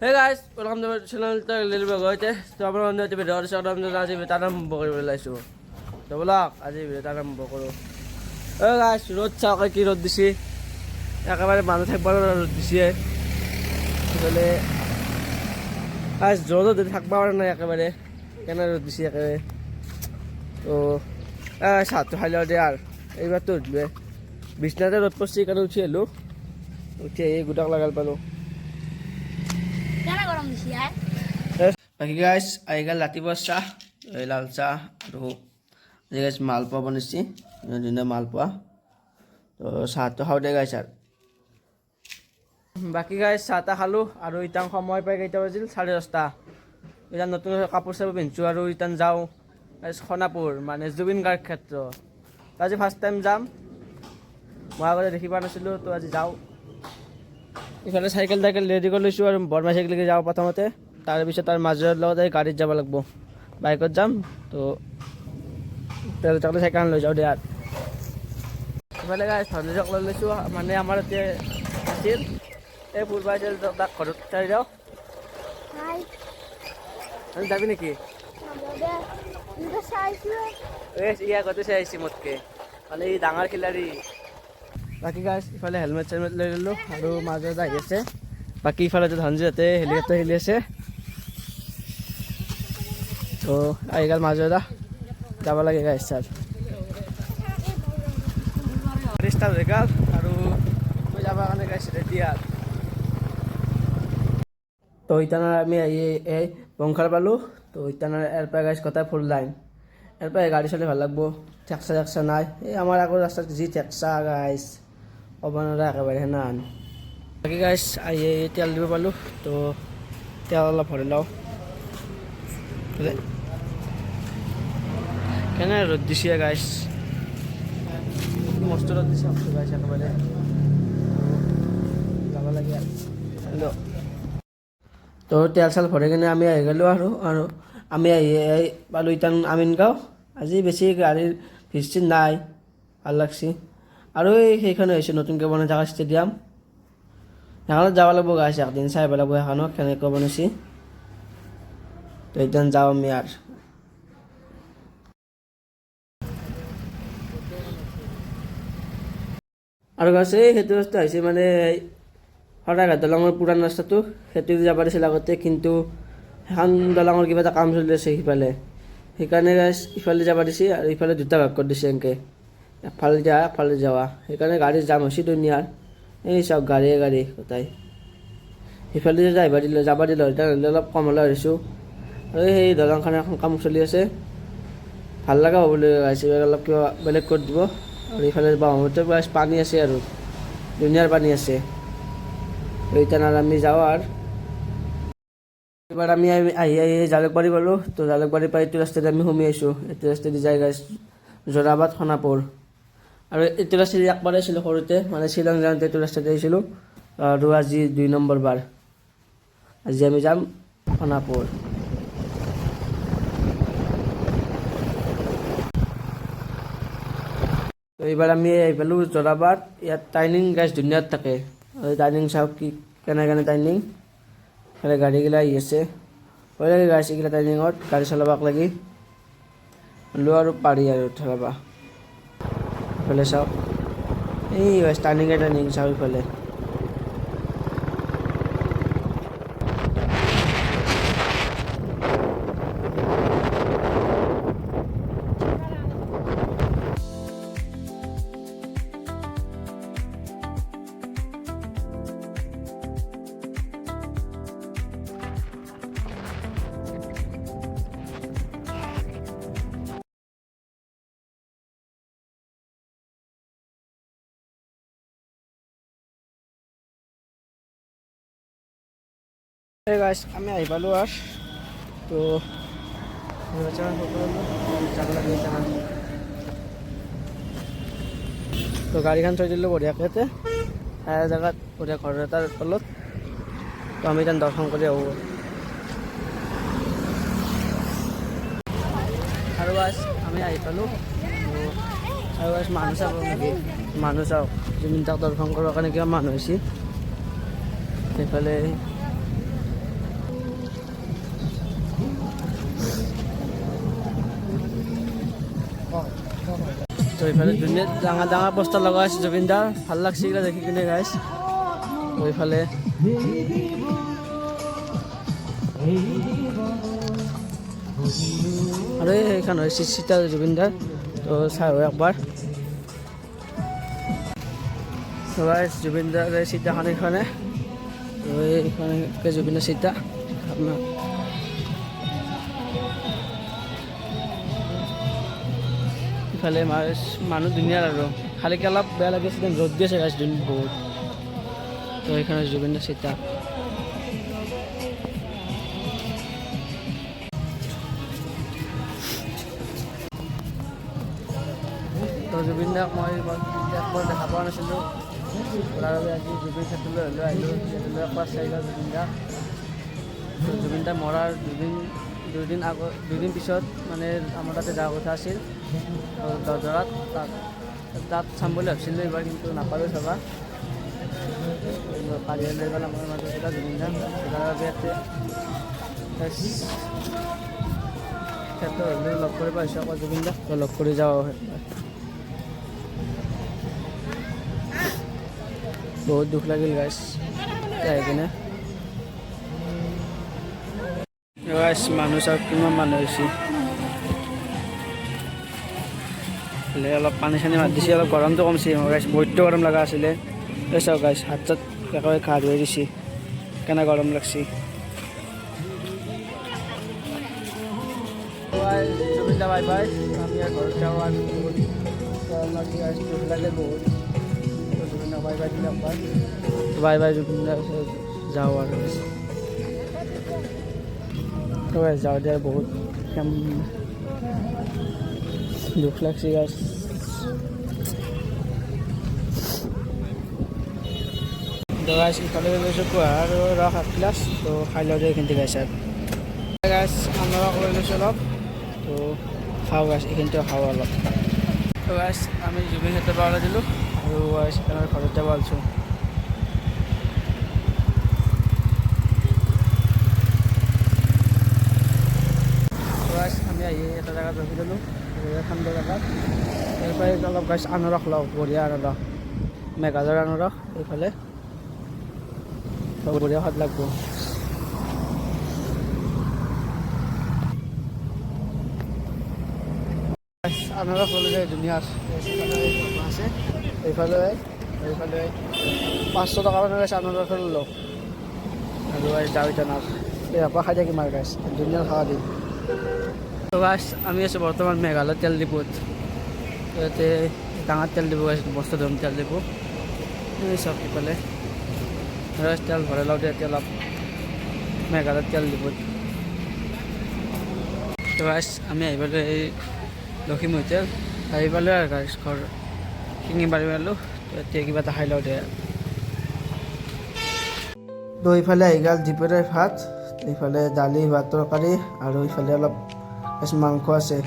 Hey guys, welcome to my channel. Little bit ago, so I'm going to video. So I'm going to video. Tanam bokor belaisu. So bolak, aji video tanam bokor. Hey guys, road cha ki road disi. একেবারে মানুষ থাকবার রোদ দিছে বলে আজ রোদও থাকবা পারে না একেবারে কেন রোদ দিছে একেবারে তো সাতটা খাইলে দে আর এইবার তো উঠবে বিছনাতে রোদ পড়ছে কেন উঠে এলো উঠে এই গুটাক লাগাল পালো বাকি গাইজ আইগাল ৰাতিপুৱা চাহ লাল চাহ আৰু গাইজ মালপোৱা বনাইছি দিনে মালপোৱা তো চাহটো খাওঁ দে গাইজ আৰু বাকি গাইজ চাহ তাহ খালোঁ আৰু ইতান সময় পাই কেইটা বাজিল 10:30 ইতান নতুন কাপোৰ চাপোৰ পিন্ধিছোঁ আৰু ইতান যাওঁ সোণাপুৰ মানে জুবিন গাৰ্গ ক্ষেত্ৰ আজি ফাৰ্ষ্ট টাইম যাম মই আগতে দেখি পোৱা নাছিলোঁ তো আজি যাওঁ ইফালে চাইকেল টাইকেল ৰেডি কৰি লৈছোঁ আৰু বৰমা চাইকেলকে যাওঁ প্ৰথমতে তাৰপিছত তাৰ মাজৰ লগতে গাড়ীত যাব লাগিব বাইকত যাম তো তেল চাকলে চাইকেল লৈ যাওঁ দে আৰু ইফালে গাইজ ভাজি চকলে লৈছোঁ মানে আমাৰ এতিয়া আছিল এই ফুৰবা আছিল তাক ঘৰত চাই যাওঁ যাবি নেকি এই আগতে চাই আহিছে মোতকৈ মানে এই ডাঙৰ খিলাৰী বাকী গাইজ ইফালে হেলমেট চেলমেট লৈ ল'লোঁ আৰু মাজত আহি আছে বাকী ইফালে ধনজিহঁতে হেলিকপ্টাৰ খেলি আছে তো আহি গ'ল মাজত যাব লাগে গাইজ ছাৰ ষ্টাৰ্ট হৈ গ'ল আৰু মই যাবৰ কাৰণে গাইজ ৰেডি আৰু তো ইতানাৰ আমি আহি এই বংশাৰ পালোঁ তো ইতানাৰ ইয়াৰ পৰা গাইজ কটাই ফুল লাইন ইয়াৰ পৰা গাড়ী চলি ভাল লাগব টেক্সা চেক্সা নাই এই আমাৰ আগৰ ৰাস্তাত যি টেক্সা গাইজ ক'ব নোৱাৰা একেবাৰে সেনাহান বাকী গাইজ আহি তেল দিব পালোঁ তো তেল অলপ ভৰাই লওঁ কেনে ৰ'দ দিছে গাইজ মস্ত ৰ'দ দিছে গাইজ একেবাৰে যাব লাগে আৰু তো তেল চেল ভৰাই কিনে আমি আহি গ'লোঁ আৰু আমি আহি পালোঁ ইতান আমিনগাঁও আজি বেছি গাড়ীৰ ভিৰ চিৰ নাই ভাল লাগছি আৰু সেইখনে হৈছে নতুনকৈ বনাই থকা ষ্টেডিয়াম সেইখনত যাব লাগিব গাইছ একদিন চাই আহিব লাগিব সেইখনক কেনেকৈ বনাইছি তো একদিন যাওঁ আমি আৰু গাছ এই সেইটো ৰাস্তা হৈছে মানে শৰাইঘাট দলঙৰ পুৰাণ ৰাস্তাটো সেইটো যাব দিছিল আগতে কিন্তু সেইখন দলঙৰ কিবা এটা কাম চলি আছে সিফালে সেইকাৰণে গাইছ ইফালে যাব দিছে আৰু ইফালে দুটা ভাগ কৰি দিছে এনেকৈ একফালে যোৱা একফালে যাৱা সেইকাৰণে গাড়ীৰ জাম হৈছে দুনিয়াৰ এই চাওক গাড়ী গোটাই সিফালে যাব দিলে তেনেহ'লে অলপ কম হ'লে হৈছোঁ আৰু সেই দলংখন এখন কাম চলি আছে ভাল লগা হ'বলৈ গাইছে অলপ কিবা বেলেগ কৰি দিব আৰু ইফালে ব্ৰহ্মপুত্ৰৰ পৰা পানী আছে আৰু দুনিয়াৰ পানী আছে এতিয়া আমি যাওঁ আৰু এবাৰ আমি আহি জালুকবাৰী পালোঁ তো জালুকবাৰীৰ পৰা এইটো ৰাস্তাতে আমি সোমাই আহিছোঁ এইটো ৰাস্তাদি যাই গাইছ যোৰাবাট সোণাপুৰ আৰু এইটো ৰাস্তাদি একবাৰ আহিছিলোঁ সৰুতে মানে শ্বিলং যাওঁতে এইটো ৰাস্তাতে আহিছিলোঁ আৰু আজি 2 নম্বৰ বাৰ আজি আমি যাম সোণাপুৰ তো এইবাৰ আমি আহি পালোঁ যোৰাবাট ইয়াত টাৰ্ণিং গাইছ ধুনীয়াত থাকে টাৰ্ণিং চাওক কি কেনে টাৰ্ণিং এইফালে গাড়ীগিলা আহি আছে ভয় লাগে গাইছ এইগিলা টাৰ্ণিঙত গাড়ী চলাবাক লাগি হ'লেও আৰু পাৰি আৰু চলাবা ইফালে চাওক এই টাৰ্ণিং চাওক ইফালে গাইছ আমি আহি পালোঁ আৰু তো তো গাড়ীখন থৈ দিলোঁ বঢ়িয়াকৈ জেগাত বঢ়িয়া ঘৰ এটাৰ তলত তো আমি তাত দৰ্শন কৰি আহোঁ আৰু গাইছ আমি আহি পালোঁ আৰু গাইছ মানুহ চাব নেকি মানুহ চাওক জুবিন দাক দৰ্শন কৰাৰ কাৰণে কিবা মানুহ হৈছে সেইফালে তো এইফালে ধুনীয়া ডাঙৰ ডাঙৰ পোষ্টাৰ লগা আছে জুবিন দাৰ ভাল লাগছে এইগিলা দেখি কিনে গাইছ তো এইফালে আৰু এইখন হৈছে চিতা জুবিন দাৰ তো চাই একবাৰ তো গাইছ জুবিন দাৰ চিতাখন এইখনে তো এইখনে জুবিনৰ চিতা আপোনাৰ ইফালে মানুহ ধুনীয়া আৰু খালিকৈ অলপ বেয়া লাগিছে ৰ'দ দি আছে গাইছ বহুত তো এইখনে জুবিন দাৰ চিতা তো জুবিন দাক মই একবাৰ দেখা পোৱা নাছিলোঁ তাৰ বাবে আজি জুবিন ক্ষেত্ৰলৈ হ'লেও আহিলোঁ ইয়ালৈ একবাৰ চাই যাওঁ জুবিন দাক তো জুবিন দা মৰাৰ দুদিন পিছত মানে আমাৰ তাতে যোৱাৰ কথা আছিল দৰজৰাত তাত চাম বুলি ভাবিছিলোঁ এইবাৰ কিন্তু নাপালোঁ চাবা কালিলৈ লৈ গ'ল আমাৰ মাজত এটা জুবিন দা তাৰ বাবে ইয়াতে ক্ষেত্ৰ হ'লেও লগ কৰিব আহিছোঁ আকৌ জুবিন দাক লগ কৰি যাওঁ বহুত দুখ লাগিল গাইছ আহি কিনে গাইছ মানুহ চাওক কিমান মানুহ হৈছে অলপ পানী চানী মাৰি দিছে অলপ গৰমটো কমছে গাইছ বহুত গৰম লগা আছিলে এই চাওক গাইছ হাত চাত একেবাৰে ঘা ধুই দিছে কেনে গৰম লাগছে জুবিন দা বাই বাই আমি আৰ ঘৰত যাওঁ আৰু দুখ লাগে বহুত জুবিন দা বাই বাই দিলে বাই বাই জুবিন দা যাওঁ আৰু যাওঁ দিয়া বহুত দুখ লাগছে গাছ গাছ ইফালে লৈছোঁ কুঁহাৰ ৰস 1 গিলাচ তো খাই লওঁ দিয়ে এইখিনিতে গাছ আৰু গাছ আনাৰস লৈ লৈছোঁ অলপ তো খাওঁ গাছ এইখিনিতেও খাওঁ অলপ তো গাছ আমি জুবিন ক্ষেত্ৰৰ পৰা ওলাই দিলোঁ আৰু গাছ ঘৰত যাব ওলাইছোঁ আমি আহি এটা জেগাত ৰখি দিলোঁ ঠাণ্ডা জেগাত এইফালে অলপ গাছ আনাৰস লওঁ বঢ়িয়া আনাৰস মেঘালয়ৰ আনাৰস এইফালে বঢ়িয়া সোৱাদ লাগব আনাৰস ল'লে ধুনীয়া আছে এইফালে 500 টকা মানে গাছ আনাৰস ল'লোঁ আৰু যাওঁ এতিয়া নাচ ইয়াৰপৰা খাই থাকিম আৰু গাছ ধুনীয়া খাৱা দিম তো গাছ আমি আছোঁ বৰ্তমান মেঘালয় তেল ডিপুত ইয়াতে ডাঙৰ তেল ডিপু আছে বস্তু ধৰণ তেল ডিপু চব ইফালে তেল ভৰাই লওঁ এতিয়া অলপ মেঘালয় তেল ডিপুত তো গাছ আমি আহি পালোঁ এই লখিমী হোটেল আহি পালোঁ আৰু গাছ ঘৰ শিঙি বাঢ়ি পালোঁ এতিয়া কিবা এটা খাই লওঁ দে তো ইফালে আহি গ'ল দুপৰীয়াৰ ভাত এইফালে দালি ভাত তৰকাৰী আৰু ইফালে অলপ মাংস আছে